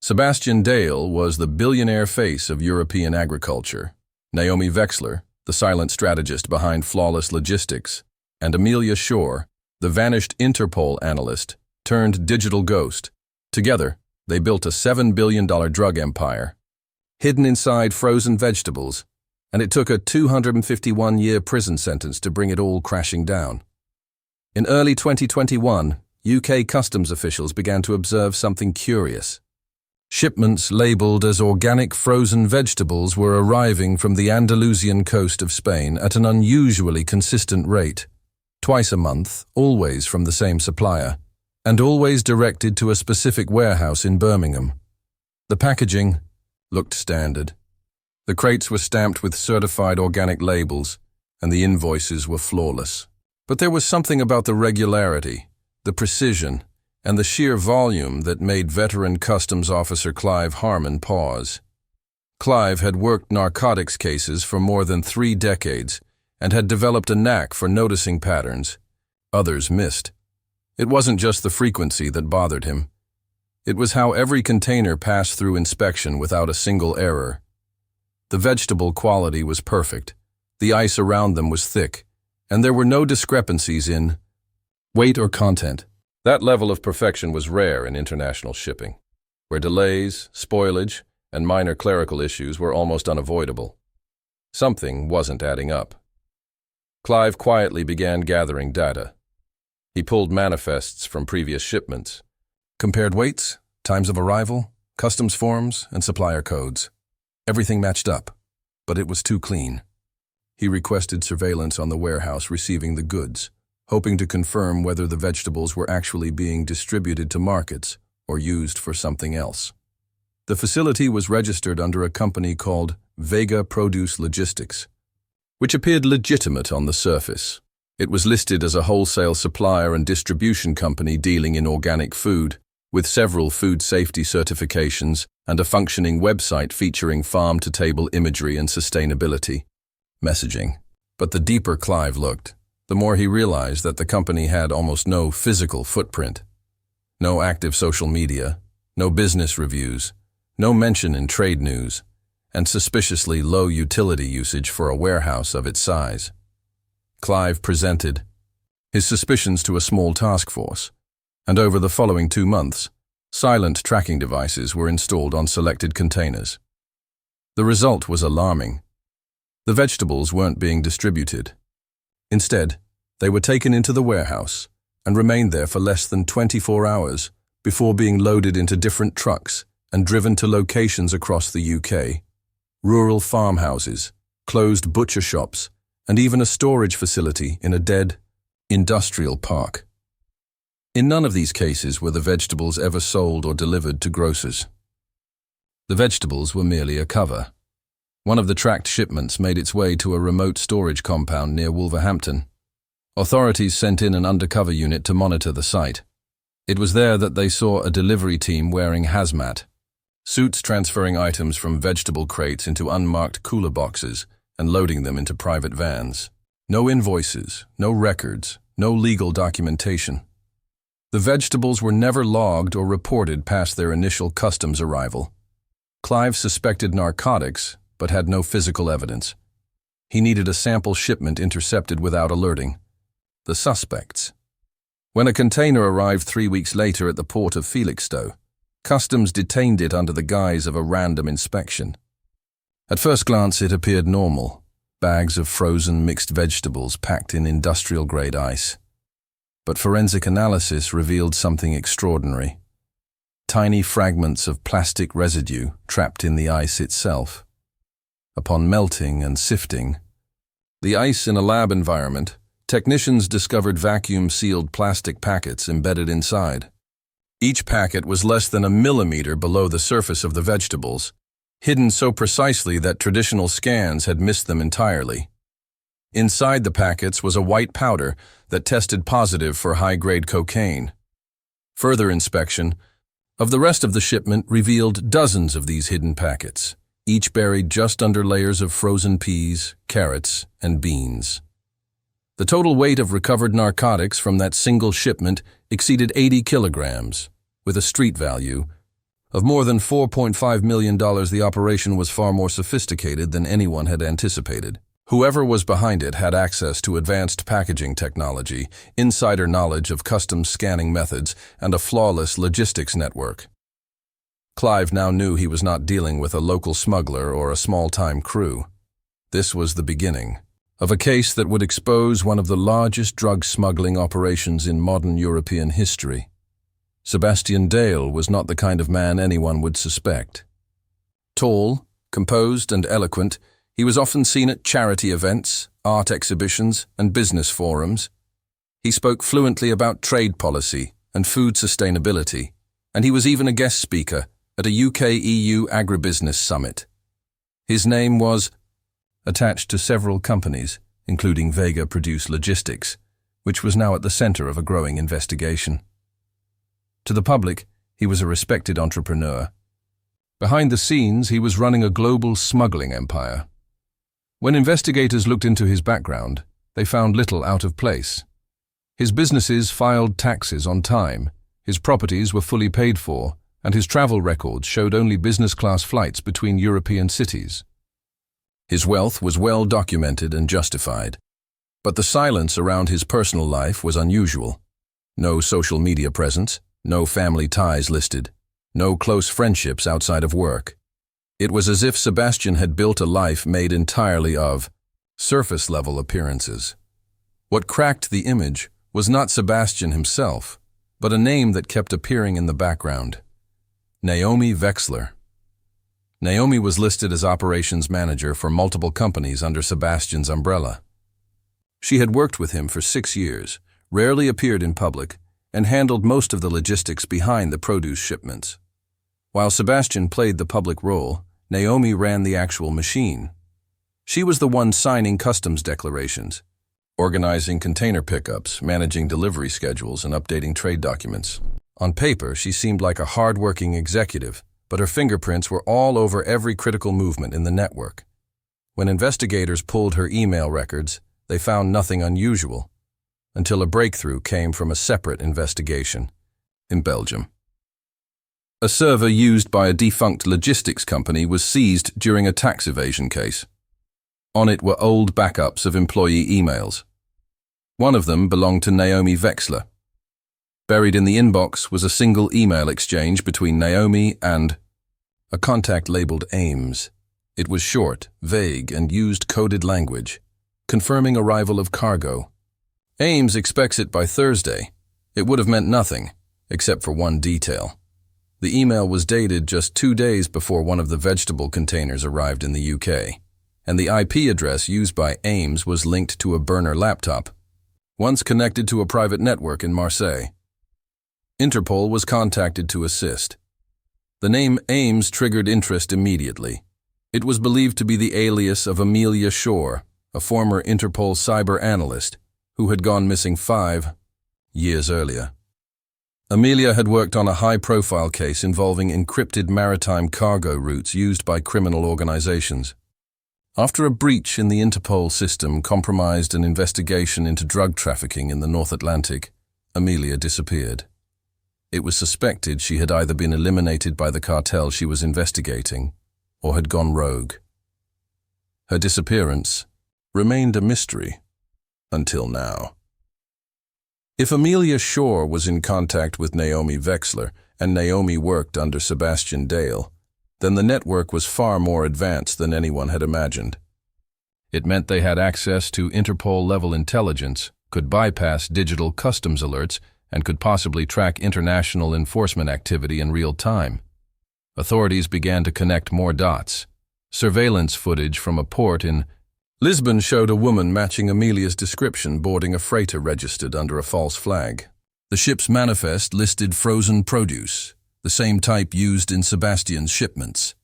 Sebastian Dale was the billionaire face of European agriculture. Naomi Wexler, the silent strategist behind flawless logistics, and Amelia Shore, the vanished Interpol analyst turned digital ghost. Together, they built a $7 billion drug empire, hidden inside frozen vegetables, and it took a 251-year prison sentence to bring it all crashing down. In early 2021, UK customs officials began to observe something curious. Shipments labeled as organic frozen vegetables were arriving from the Andalusian coast of Spain at an unusually consistent rate, twice a month, always from the same supplier, and always directed to a specific warehouse in Birmingham. The packaging looked standard. The crates were stamped with certified organic labels, and the invoices were flawless. But there was something about the regularity, the precision, and the sheer volume that made veteran customs officer Clive Harmon pause. Clive had worked narcotics cases for more than 3 decades and had developed a knack for noticing patterns others missed. It wasn't just the frequency that bothered him. It was how every container passed through inspection without a single error. The vegetable quality was perfect, the ice around them was thick, and there were no discrepancies in weight or content. That level of perfection was rare in international shipping, where delays, spoilage, and minor clerical issues were almost unavoidable. Something wasn't adding up. Clive quietly began gathering data. He pulled manifests from previous shipments, compared weights, times of arrival, customs forms, and supplier codes. Everything matched up, but it was too clean. He requested surveillance on the warehouse receiving the goods, hoping to confirm whether the vegetables were actually being distributed to markets or used for something else. The facility was registered under a company called Vega Produce Logistics, which appeared legitimate on the surface. It was listed as a wholesale supplier and distribution company dealing in organic food, with several food safety certifications and a functioning website featuring farm-to-table imagery and sustainability messaging. But the deeper Clive looked, the more he realized that the company had almost no physical footprint. No active social media, no business reviews, no mention in trade news, and suspiciously low utility usage for a warehouse of its size. Clive presented his suspicions to a small task force, and over the following 2 months, silent tracking devices were installed on selected containers. The result was alarming. The vegetables weren't being distributed. Instead, they were taken into the warehouse and remained there for less than 24 hours before being loaded into different trucks and driven to locations across the UK, rural farmhouses, closed butcher shops, and even a storage facility in a dead, industrial park. In none of these cases were the vegetables ever sold or delivered to grocers. The vegetables were merely a cover. One of the tracked shipments made its way to a remote storage compound near Wolverhampton. Authorities sent in an undercover unit to monitor the site. It was there that they saw a delivery team wearing hazmat, suits transferring items from vegetable crates into unmarked cooler boxes and loading them into private vans. No invoices, no records, no legal documentation. The vegetables were never logged or reported past their initial customs arrival. Clive suspected narcotics, but had no physical evidence. He needed a sample shipment intercepted without alerting the suspects. When a container arrived 3 weeks later at the port of Felixstowe, customs detained it under the guise of a random inspection. At first glance, it appeared normal. Bags of frozen mixed vegetables packed in industrial-grade ice. But forensic analysis revealed something extraordinary. Tiny fragments of plastic residue trapped in the ice itself. Upon melting and sifting, the ice in a lab environment, technicians discovered vacuum-sealed plastic packets embedded inside. Each packet was less than a millimeter below the surface of the vegetables, hidden so precisely that traditional scans had missed them entirely. Inside the packets was a white powder that tested positive for high-grade cocaine. Further inspection of the rest of the shipment revealed dozens of these hidden packets, each buried just under layers of frozen peas, carrots, and beans. The total weight of recovered narcotics from that single shipment exceeded 80 kilograms, with a street value Of more than $4.5 million, the operation was far more sophisticated than anyone had anticipated. Whoever was behind it had access to advanced packaging technology, insider knowledge of customs scanning methods, and a flawless logistics network. Clive now knew he was not dealing with a local smuggler or a small-time crew. This was the beginning of a case that would expose one of the largest drug smuggling operations in modern European history. Sebastian Dale was not the kind of man anyone would suspect. Tall, composed, and eloquent, he was often seen at charity events, art exhibitions, and business forums. He spoke fluently about trade policy and food sustainability, and he was even a guest speaker at a UK-EU agribusiness summit. His name was attached to several companies, including Vega Produce Logistics, which was now at the center of a growing investigation. To the public, he was a respected entrepreneur. Behind the scenes, he was running a global smuggling empire. When investigators looked into his background, they found little out of place. His businesses filed taxes on time, his properties were fully paid for, and his travel records showed only business-class flights between European cities. His wealth was well documented and justified, but the silence around his personal life was unusual. No social media presence, no family ties listed, no close friendships outside of work. It was as if Sebastian had built a life made entirely of surface-level appearances. What cracked the image was not Sebastian himself, but a name that kept appearing in the background: Naomi Vexler. Naomi was listed as operations manager for multiple companies under Sebastian's umbrella. She had worked with him for 6 years, rarely appeared in public, and handled most of the logistics behind the produce shipments. While Sebastian played the public role, Naomi ran the actual machine. She was the one signing customs declarations, organizing container pickups, managing delivery schedules, and updating trade documents. On paper, she seemed like a hard-working executive, but her fingerprints were all over every critical movement in the network. When investigators pulled her email records, they found nothing unusual, until a breakthrough came from a separate investigation in Belgium. A server used by a defunct logistics company was seized during a tax evasion case. On it were old backups of employee emails. One of them belonged to Naomi Vexler. Buried in the inbox was a single email exchange between Naomi and a contact labeled Ames. It was short, vague, and used coded language, confirming arrival of cargo. Ames expects it by Thursday. It would have meant nothing, except for one detail. The email was dated just 2 days before one of the vegetable containers arrived in the UK, and the IP address used by Ames was linked to a burner laptop, once connected to a private network in Marseille. Interpol was contacted to assist. The name Ames triggered interest immediately. It was believed to be the alias of Amelia Shore, a former Interpol cyber analyst who had gone missing 5 years earlier. Amelia had worked on a high-profile case involving encrypted maritime cargo routes used by criminal organizations. After a breach in the Interpol system compromised an investigation into drug trafficking in the North Atlantic, Amelia disappeared. It was suspected she had either been eliminated by the cartel she was investigating or had gone rogue. Her disappearance remained a mystery until now. If Amelia Shore was in contact with Naomi Vexler and Naomi worked under Sebastian Dale, then the network was far more advanced than anyone had imagined. It meant they had access to Interpol-level intelligence, could bypass digital customs alerts, and could possibly track international enforcement activity in real time. Authorities began to connect more dots. Surveillance footage from a port in Lisbon showed a woman matching Amelia's description boarding a freighter registered under a false flag. The ship's manifest listed frozen produce, the same type used in Sebastian's shipments.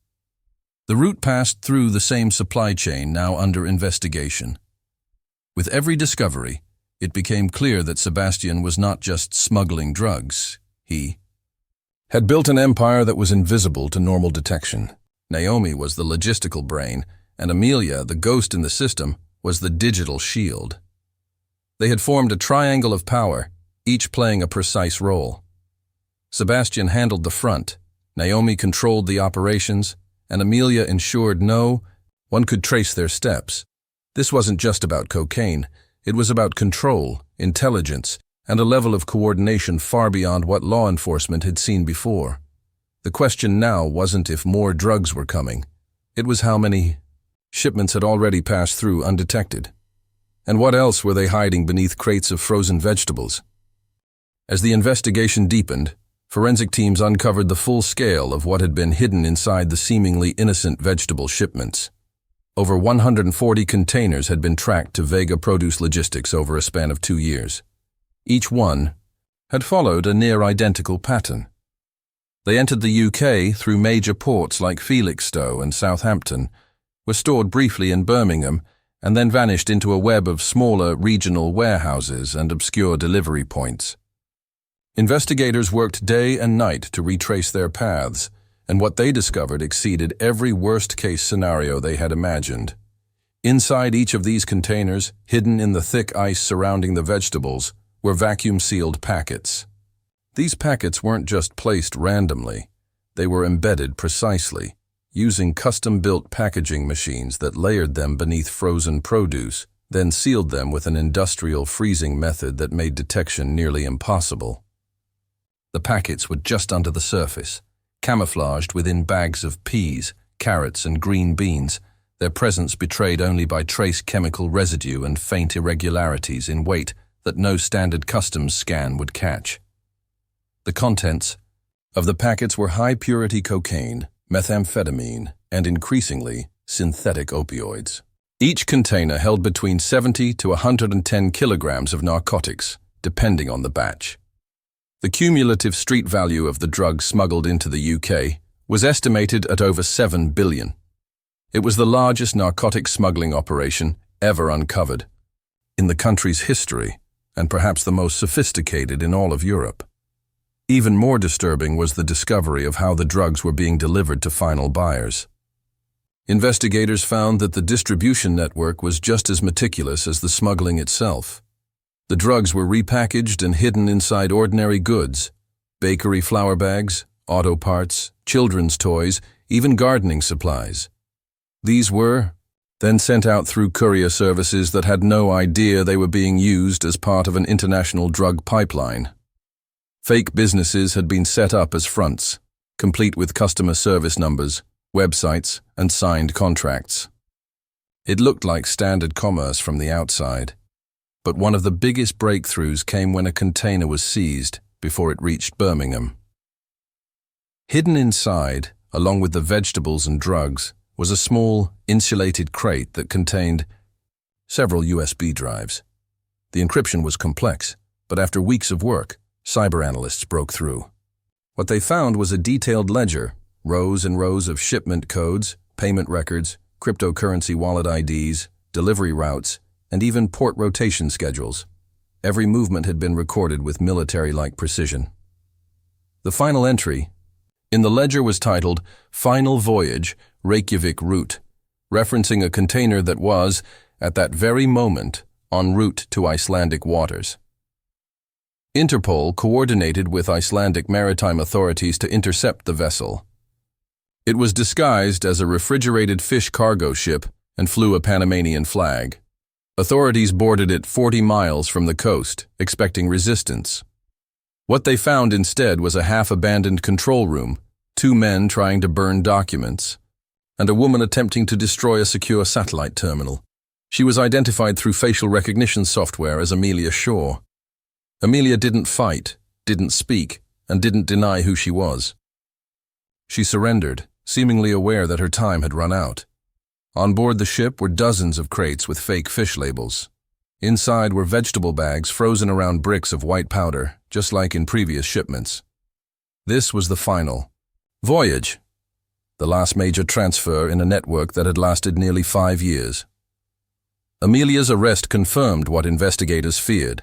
The route passed through the same supply chain now under investigation. With every discovery, it became clear that Sebastian was not just smuggling drugs. He had built an empire that was invisible to normal detection. Naomi was the logistical brain, and Amelia, the ghost in the system, was the digital shield. They had formed a triangle of power, each playing a precise role. Sebastian handled the front, Naomi controlled the operations, and Amelia ensured no one could trace their steps. This wasn't just about cocaine. It was about control, intelligence, and a level of coordination far beyond what law enforcement had seen before. The question now wasn't if more drugs were coming. It was how many shipments had already passed through undetected. And what else were they hiding beneath crates of frozen vegetables? As the investigation deepened, forensic teams uncovered the full scale of what had been hidden inside the seemingly innocent vegetable shipments. Over 140 containers had been tracked to Vega Produce Logistics over a span of 2 years. Each one had followed a near-identical pattern. They entered the UK through major ports like Felixstowe and Southampton, were stored briefly in Birmingham, and then vanished into a web of smaller regional warehouses and obscure delivery points. Investigators worked day and night to retrace their paths, and what they discovered exceeded every worst-case scenario they had imagined. Inside each of these containers, hidden in the thick ice surrounding the vegetables, were vacuum-sealed packets. These packets weren't just placed randomly. They were embedded precisely, using custom-built packaging machines that layered them beneath frozen produce, then sealed them with an industrial freezing method that made detection nearly impossible. The packets were just under the surface, camouflaged within bags of peas, carrots, and green beans, their presence betrayed only by trace chemical residue and faint irregularities in weight that no standard customs scan would catch. The contents of the packets were high-purity cocaine, methamphetamine, and increasingly, synthetic opioids. Each container held between 70 to 110 kilograms of narcotics, depending on the batch. The cumulative street value of the drugs smuggled into the UK was estimated at over $7 billion. It was the largest narcotic smuggling operation ever uncovered in the country's history, and perhaps the most sophisticated in all of Europe. Even more disturbing was the discovery of how the drugs were being delivered to final buyers. Investigators found that the distribution network was just as meticulous as the smuggling itself. The drugs were repackaged and hidden inside ordinary goods: bakery flour bags, auto parts, children's toys, even gardening supplies. These were then sent out through courier services that had no idea they were being used as part of an international drug pipeline. Fake businesses had been set up as fronts, complete with customer service numbers, websites, and signed contracts. It looked like standard commerce from the outside, but one of the biggest breakthroughs came when a container was seized before it reached Birmingham. Hidden inside, along with the vegetables and drugs, was a small, insulated crate that contained several USB drives. The encryption was complex, but after weeks of work, cyber analysts broke through. What they found was a detailed ledger, rows and rows of shipment codes, payment records, cryptocurrency wallet IDs, delivery routes, and even port rotation schedules. Every movement had been recorded with military-like precision. The final entry in the ledger was titled "Final Voyage, Reykjavik Route," referencing a container that was, at that very moment, en route to Icelandic waters. Interpol coordinated with Icelandic maritime authorities to intercept the vessel. It was disguised as a refrigerated fish cargo ship and flew a Panamanian flag. Authorities boarded it 40 miles from the coast, expecting resistance. What they found instead was a half-abandoned control room, 2 men trying to burn documents, and a woman attempting to destroy a secure satellite terminal. She was identified through facial recognition software as Amelia Shaw. Amelia didn't fight, didn't speak, and didn't deny who she was. She surrendered, seemingly aware that her time had run out. On board the ship were dozens of crates with fake fish labels. Inside were vegetable bags frozen around bricks of white powder, just like in previous shipments. This was the final voyage, the last major transfer in a network that had lasted nearly 5 years. Amelia's arrest confirmed what investigators feared.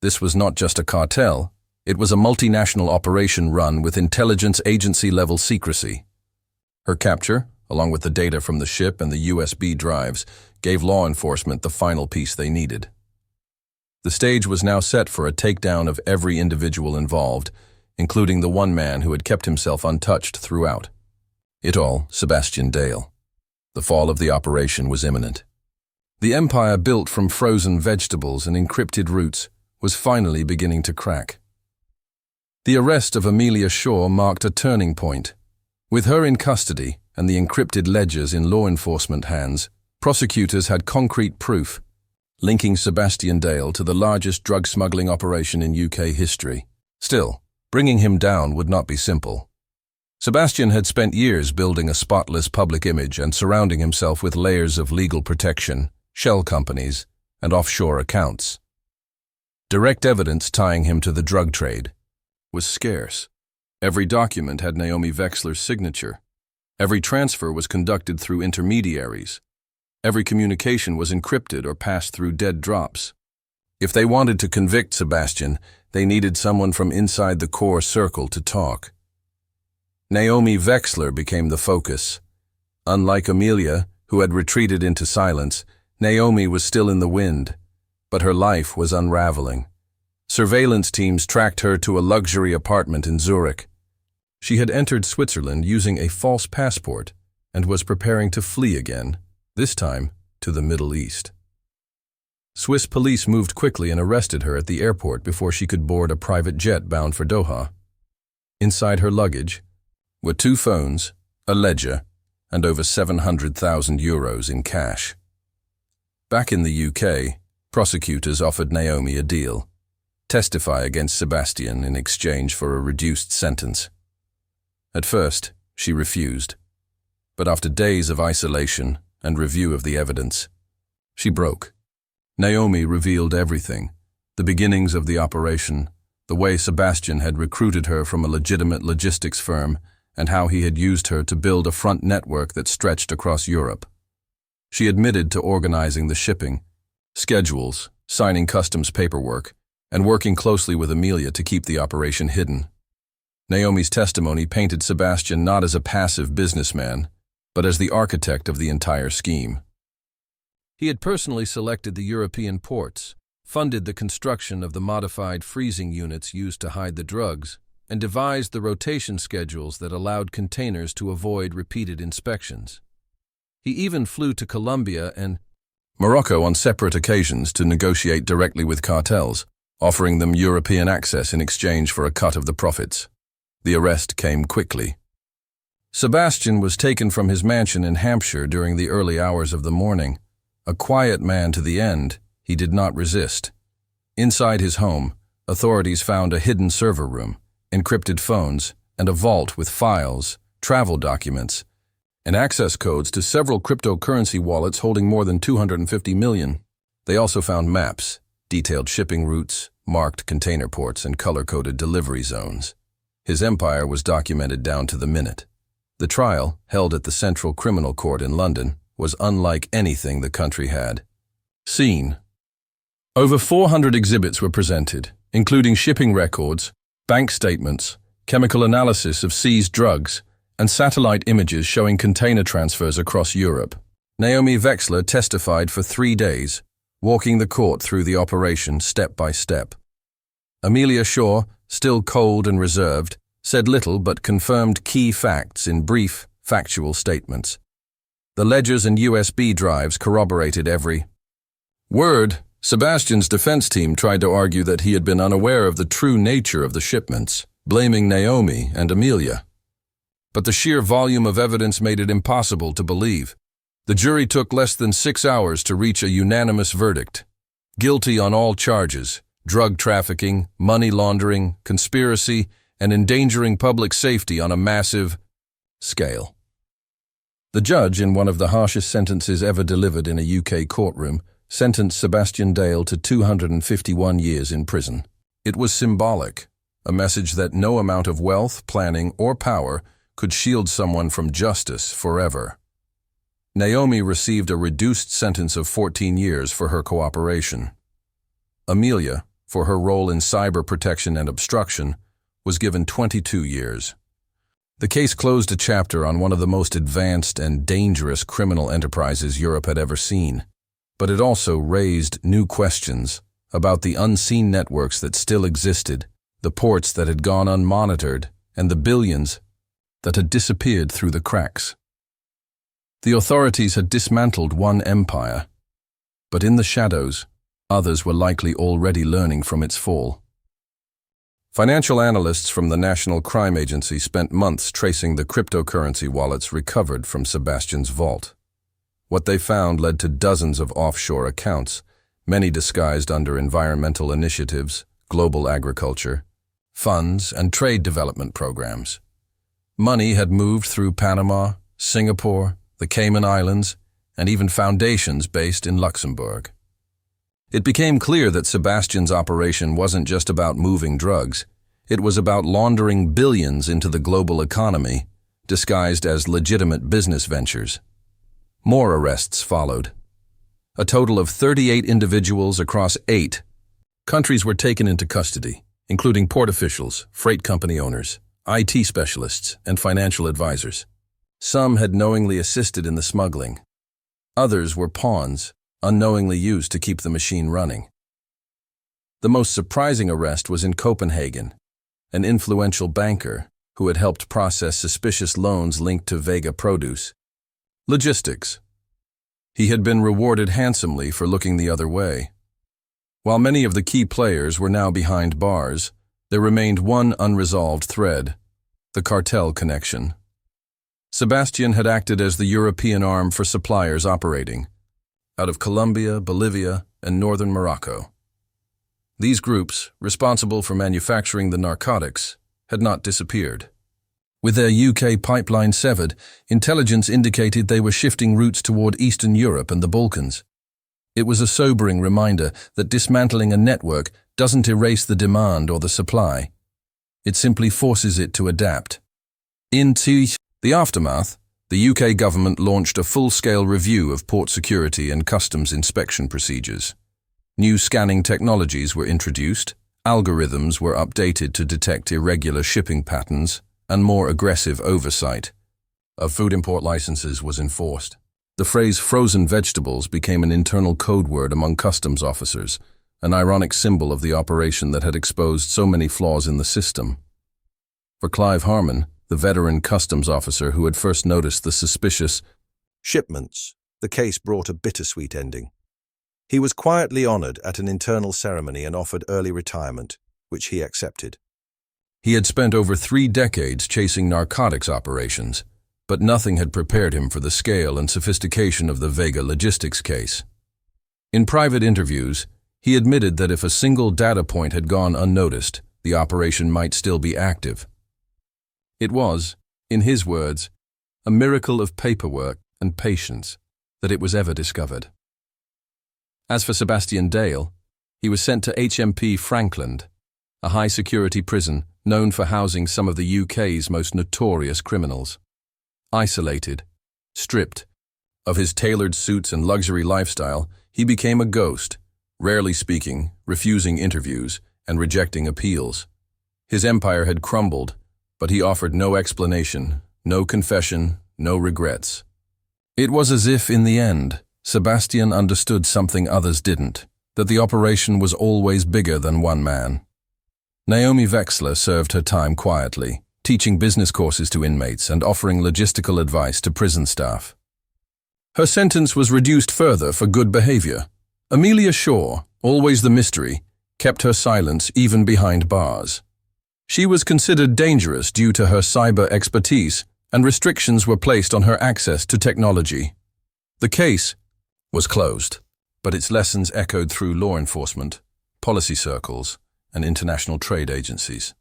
This was not just a cartel, it was a multinational operation run with intelligence agency-level secrecy. Her capture, along with the data from the ship and the USB drives, gave law enforcement the final piece they needed. The stage was now set for a takedown of every individual involved, including the one man who had kept himself untouched throughout. It all, Sebastian Dale. The fall of the operation was imminent. The empire built from frozen vegetables and encrypted routes was finally beginning to crack. The arrest of Amelia Shaw marked a turning point. With her in custody and the encrypted ledgers in law enforcement hands, prosecutors had concrete proof linking Sebastian Dale to the largest drug smuggling operation in UK history. Still, bringing him down would not be simple. Sebastian had spent years building a spotless public image and surrounding himself with layers of legal protection, shell companies, and offshore accounts. Direct evidence tying him to the drug trade was scarce. Every document had Naomi Vexler's signature. Every transfer was conducted through intermediaries. Every communication was encrypted or passed through dead drops. If they wanted to convict Sebastian, they needed someone from inside the core circle to talk. Naomi Vexler became the focus. Unlike Amelia, who had retreated into silence, Naomi was still in the wind, but her life was unraveling. Surveillance teams tracked her to a luxury apartment in Zurich. She had entered Switzerland using a false passport and was preparing to flee again, this time to the Middle East. Swiss police moved quickly and arrested her at the airport before she could board a private jet bound for Doha. Inside her luggage were 2 phones, a ledger, and over €700,000 in cash. Back in the UK, prosecutors offered Naomi a deal: testify against Sebastian in exchange for a reduced sentence. At first, she refused, but after days of isolation and review of the evidence, she broke. Naomi revealed everything: the beginnings of the operation, the way Sebastian had recruited her from a legitimate logistics firm, and how he had used her to build a front network that stretched across Europe. She admitted to organizing the shipping, schedules, signing customs paperwork, and working closely with Amelia to keep the operation hidden. Naomi's testimony painted Sebastian not as a passive businessman, but as the architect of the entire scheme. He had personally selected the European ports, funded the construction of the modified freezing units used to hide the drugs, and devised the rotation schedules that allowed containers to avoid repeated inspections. He even flew to Colombia and Morocco on separate occasions to negotiate directly with cartels, offering them European access in exchange for a cut of the profits. The arrest came quickly. Sebastian was taken from his mansion in Hampshire during the early hours of the morning. A quiet man to the end, he did not resist. Inside his home, authorities found a hidden server room, encrypted phones, and a vault with files, travel documents, and access codes to several cryptocurrency wallets holding more than 250 million. They also found maps, detailed shipping routes, marked container ports, and color-coded delivery zones. His empire was documented down to the minute. The trial, held at the Central Criminal Court in London, was unlike anything the country had seen. Over 400 exhibits were presented, including shipping records, bank statements, chemical analysis of seized drugs, and satellite images showing container transfers across Europe. Naomi Vexler testified for 3 days, walking the court through the operation step by step. Amelia Shaw, still cold and reserved, said little but confirmed key facts in brief, factual statements. The ledgers and USB drives corroborated every word. Sebastian's defense team tried to argue that he had been unaware of the true nature of the shipments, blaming Naomi and Amelia. But the sheer volume of evidence made it impossible to believe. The jury took less than 6 hours to reach a unanimous verdict: guilty on all charges: drug trafficking, money laundering, conspiracy, and endangering public safety on a massive scale. The judge, in one of the harshest sentences ever delivered in a UK courtroom, sentenced Sebastian Dale to 251 years in prison. It was symbolic, a message that no amount of wealth, planning, or power could shield someone from justice forever. Naomi received a reduced sentence of 14 years for her cooperation. Amelia, for her role in cyber protection and obstruction, was given 22 years. The case closed a chapter on one of the most advanced and dangerous criminal enterprises Europe had ever seen. But it also raised new questions about the unseen networks that still existed the ports that had gone unmonitored, and the billions that had disappeared through the cracks. The authorities had dismantled one empire, but in the shadows, others were likely already learning from its fall. Financial analysts from the National Crime Agency spent months tracing the cryptocurrency wallets recovered from Sebastian's vault. What they found led to dozens of offshore accounts, many disguised under environmental initiatives, global agriculture, funds, and trade development programs. Money had moved through Panama, Singapore, the Cayman Islands, and even foundations based in Luxembourg. It became clear that Sebastian's operation wasn't just about moving drugs. It was about laundering billions into the global economy, disguised as legitimate business ventures. More arrests followed. A total of 38 individuals across 8 countries were taken into custody, including port officials, freight company owners, IT specialists, and financial advisors. Some had knowingly assisted in the smuggling. Others were pawns, unknowingly used to keep the machine running. The most surprising arrest was in Copenhagen, an influential banker who had helped process suspicious loans linked to Vega produce. Logistics. He had been rewarded handsomely for looking the other way. While many of the key players were now behind bars, there remained one unresolved thread: the cartel connection. Sebastian had acted as the European arm for suppliers operating out of Colombia, Bolivia, and northern Morocco. These groups, responsible for manufacturing the narcotics, had not disappeared. With their UK pipeline severed, intelligence indicated they were shifting routes toward Eastern Europe and the Balkans. It was a sobering reminder that dismantling a network doesn't erase the demand or the supply. It simply forces it to adapt. Into the aftermath, the UK government launched a full-scale review of port security and customs inspection procedures. New scanning technologies were introduced, algorithms were updated to detect irregular shipping patterns, and more aggressive oversight of food import licenses was enforced. The phrase frozen vegetables became an internal code word among customs officers, an ironic symbol of the operation that had exposed so many flaws in the system. For Clive Harmon, the veteran customs officer who had first noticed the suspicious shipments, the case brought a bittersweet ending. He was quietly honored at an internal ceremony and offered early retirement, which he accepted. He had spent over 3 decades chasing narcotics operations, but nothing had prepared him for the scale and sophistication of the Vega logistics case. In private interviews, he admitted that if a single data point had gone unnoticed, the operation might still be active. It was, in his words, a miracle of paperwork and patience that it was ever discovered. As for Sebastian Dale, he was sent to HMP Frankland, a high-security prison known for housing some of the UK's most notorious criminals. Isolated, stripped of his tailored suits and luxury lifestyle, he became a ghost, rarely speaking, refusing interviews, and rejecting appeals. His empire had crumbled, but he offered no explanation, no confession, no regrets. It was as if, in the end, Sebastian understood something others didn't, that the operation was always bigger than one man. Naomi Vexler served her time quietly, teaching business courses to inmates and offering logistical advice to prison staff. Her sentence was reduced further for good behavior. Amelia Shaw, always the mystery, kept her silence even behind bars. She was considered dangerous due to her cyber expertise, and restrictions were placed on her access to technology. The case was closed, but its lessons echoed through law enforcement, policy circles, and international trade agencies.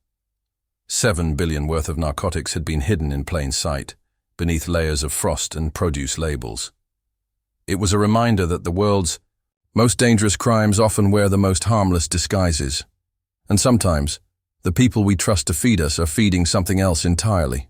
7 billion worth of narcotics had been hidden in plain sight, beneath layers of frost and produce labels. It was a reminder that the world's most dangerous crimes often wear the most harmless disguises, and sometimes the people we trust to feed us are feeding something else entirely.